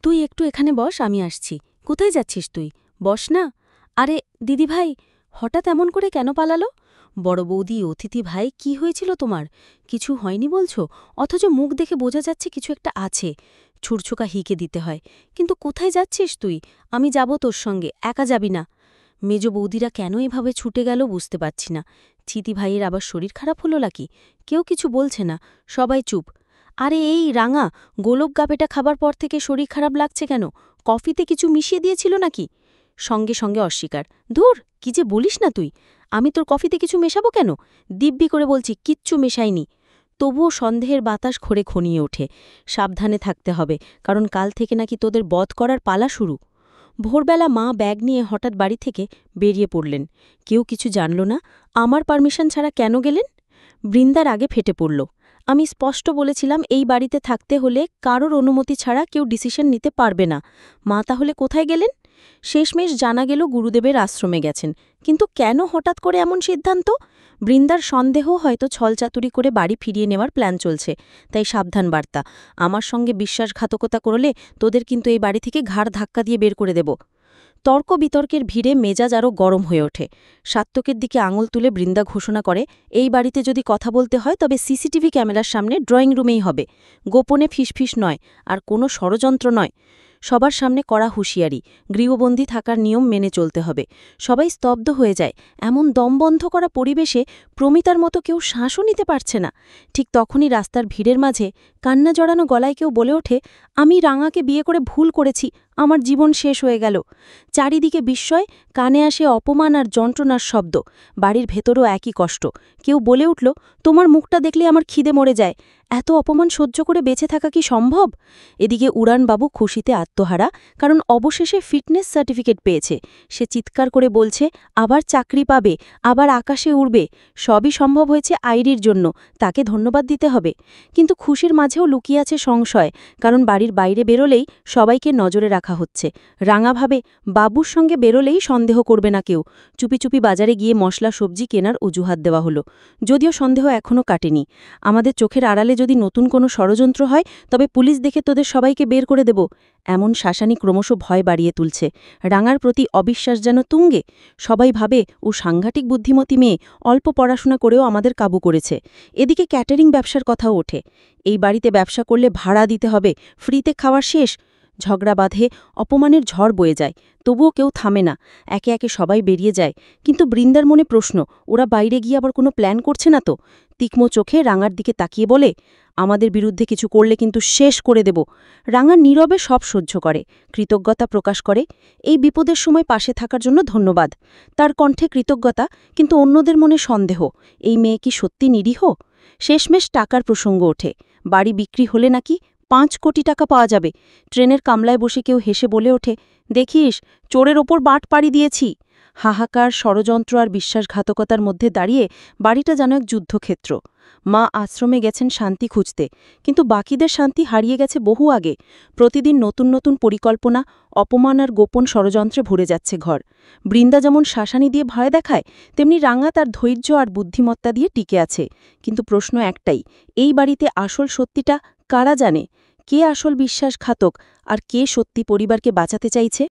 তুই একটু এখানে বস, আমি আসছি। কোথায় যাচ্ছিস তুই? বস না। আরে দিদিভাই, হঠাৎ এমন করে কেন পালালো? বড় বৌদি, অতিথি ভাই, কি হয়েছিল তোমার? কিছু হয়নি বলছো, অথচ মুখ দেখে বোঝা যাচ্ছে কিছু একটা আছে। ছুরছুকা হিকে দিতে হয়। কিন্তু কোথায় যাচ্ছিস তুই? আমি যাব তোর সঙ্গে, একা যাবি না। মেজ বৌদিরা কেন এভাবে ছুটে গেল বুঝতে পারছি না। চিতি ভাইয়ের আবার শরীর খারাপ হলো নাকি? কেউ কিছু বলছে না, সবাই চুপ। আরে এই রাঙা, গোলক গাপেটা খাবার পর থেকে শরীর খারাপ লাগছে কেন? কফিতে কিছু মিশিয়ে দিয়েছিল নাকি? সঙ্গে সঙ্গে অস্বীকার। ধুর, কি যে বলিস না তুই! আমি তোর কফিতে কিছু মেশাবো কেন? দিব্যি করে বলছি, কিচ্ছু মেশাইনি। তবুও সন্দেহের বাতাস ঘরে খনিয়ে ওঠে। সাবধানে থাকতে হবে, কারণ কাল থেকে নাকি তোদের বধ করার পালা শুরু। ভোরবেলা মা ব্যাগ নিয়ে হঠাৎ বাড়ি থেকে বেরিয়ে পড়লেন। কেউ কিছু জানল না। আমার পারমিশন ছাড়া কেন গেলেন? বৃন্দার আগে ফেটে পড়ল। আমি স্পষ্ট বলেছিলাম এই বাড়িতে থাকতে হলে কারোর অনুমতি ছাড়া কেউ ডিসিশন নিতে পারবে না। মা তাহলে কোথায় গেলেন? শেষমেশ জানা গেল গুরুদেবের আশ্রমে গেছেন। কিন্তু কেন হঠাৎ করে এমন সিদ্ধান্ত? বৃন্দার সন্দেহ হয়তো ছলচাতুরি করে বাড়ি ফিরিয়ে নেওয়ার প্ল্যান চলছে। তাই সাবধান বার্তা, আমার সঙ্গে বিশ্বাসঘাতকতা করলে তোদের কিন্তু এই বাড়ি থেকে ঘাড় ধাক্কা দিয়ে বের করে দেব। তর্ক বিতর্কের ভিড়ে মেজাজ আরও গরম হয়ে ওঠে। সাত্তকের দিকে আঙুল তুলে বৃন্দা ঘোষণা করে, এই বাড়িতে যদি কথা বলতে হয় তবে সিসিটিভি ক্যামেরার সামনে ড্রয়িং রুমেই হবে। গোপনে ফিসফিস নয়, আর কোনো ষড়যন্ত্র নয়। সবার সামনে কড়া হুঁশিয়ারি, গৃহবন্দী থাকার নিয়ম মেনে চলতে হবে। সবাই স্তব্ধ হয়ে যায়। এমন দমবন্ধ করা পরিবেশে প্রমিতার মতো কেউ শ্বাসও নিতে পারছে না। ঠিক তখনই রাস্তার ভিড়ের মাঝে কান্না জড়ানো গলায় কেউ বলে ওঠে, আমি রাঙাকে বিয়ে করে ভুল করেছি, আমার জীবন শেষ হয়ে গেল। চারিদিকে বিস্ময়, কানে আসে অপমান আর যন্ত্রণার শব্দ। বাড়ির ভেতরও একই কষ্ট। কেউ বলে উঠল, তোমার মুখটা দেখলে আমার খিদে মরে যায়। এত অপমান সহ্য করে বেঁচে থাকা কি সম্ভব? এদিকে উড়ানবাবু খুশিতে আত্মহারা, কারণ অবশেষে ফিটনেস সার্টিফিকেট পেয়েছে। সে চিৎকার করে বলছে, আবার চাকরি পাবে, আবার আকাশে উড়বে। সবই সম্ভব হয়েছে আইরির জন্য, তাকে ধন্যবাদ দিতে হবে। কিন্তু খুশির মাঝেও লুকিয়ে আছে সংশয়, কারণ বাড়ির বাইরে বেরোলেই সবাইকে নজরে রাখা হচ্ছে। রাঙা ভাবে, বাবুর সঙ্গে বেরোলেই সন্দেহ করবে না কেউ। চুপি চুপি বাজারে গিয়ে মশলা সবজি কেনার অজুহাত দেওয়া হলো। যদিও সন্দেহ এখনও কাটেনি। আমাদের চোখের আড়ালে যদি নতুন কোনো ষড়যন্ত্র হয়, তবে পুলিশ দেখে তোদের সবাইকে বের করে দেব। এমন শাসানি ক্রমশ ভয় বাড়িয়ে তুলছে। রাঙার প্রতি অবিশ্বাস যেন তুঙ্গে। সবাই ভাবে ও সাংঘাতিক বুদ্ধিমতী মেয়ে, অল্প পড়াশোনা করেও আমাদের কাবু করেছে। এদিকে ক্যাটারিং ব্যবসার কথাও ওঠে। এই বাড়িতে ব্যবসা করলে ভাড়া দিতে হবে, ফ্রিতে খাওয়া শেষ। ঝগড়া বাঁধে, অপমানের ঝড় বয়ে যায়। তবুও কেউ থামে না। একে একে সবাই বেরিয়ে যায়। কিন্তু বৃন্দার মনে প্রশ্ন, ওরা বাইরে গিয়ে আবার কোনো প্ল্যান করছে না তো? তীক্ষ্ণ চোখে রাঙার দিকে তাকিয়ে বলে, আমাদের বিরুদ্ধে কিছু করলে কিন্তু শেষ করে দেব। রাঙা নীরবে সব সহ্য করে, কৃতজ্ঞতা প্রকাশ করে। এই বিপদের সময় পাশে থাকার জন্য ধন্যবাদ। তার কণ্ঠে কৃতজ্ঞতা, কিন্তু অন্যদের মনে সন্দেহ, এই মেয়ে কি সত্যি নিরীহ? শেষমেশ টাকার প্রসঙ্গ ওঠে। বাড়ি বিক্রি হলে নাকি ৫ কোটি টাকা পাওয়া যাবে। ট্রেনের কামলায় বসে কেউ হেসে বলে ওঠে, দেখিস, চোরের ওপর বাট পাড়ি দিয়েছি। হাহাকার, ষড়যন্ত্র আর বিশ্বাসঘাতকতার মধ্যে দাঁড়িয়ে বাড়িটা যেন এক যুদ্ধক্ষেত্র। মা আশ্রমে গেছেন শান্তি খুঁজতে, কিন্তু বাকিদের শান্তি হারিয়ে গেছে বহু আগে। প্রতিদিন নতুন নতুন পরিকল্পনা, অপমান আর গোপন ষড়যন্ত্রে ভরে যাচ্ছে ঘর। বৃন্দা যেমন শাসানি দিয়ে ভয় দেখায়, তেমনি রাঙা তার ধৈর্য আর বুদ্ধিমত্তা দিয়ে টিকে আছে। কিন্তু প্রশ্ন একটাই, এই বাড়িতে আসল সত্যিটা কারা জানে? কে আসল বিশ্বাসঘাতক, আর কে সত্যি পরিবারকে বাঁচাতে চাইছে?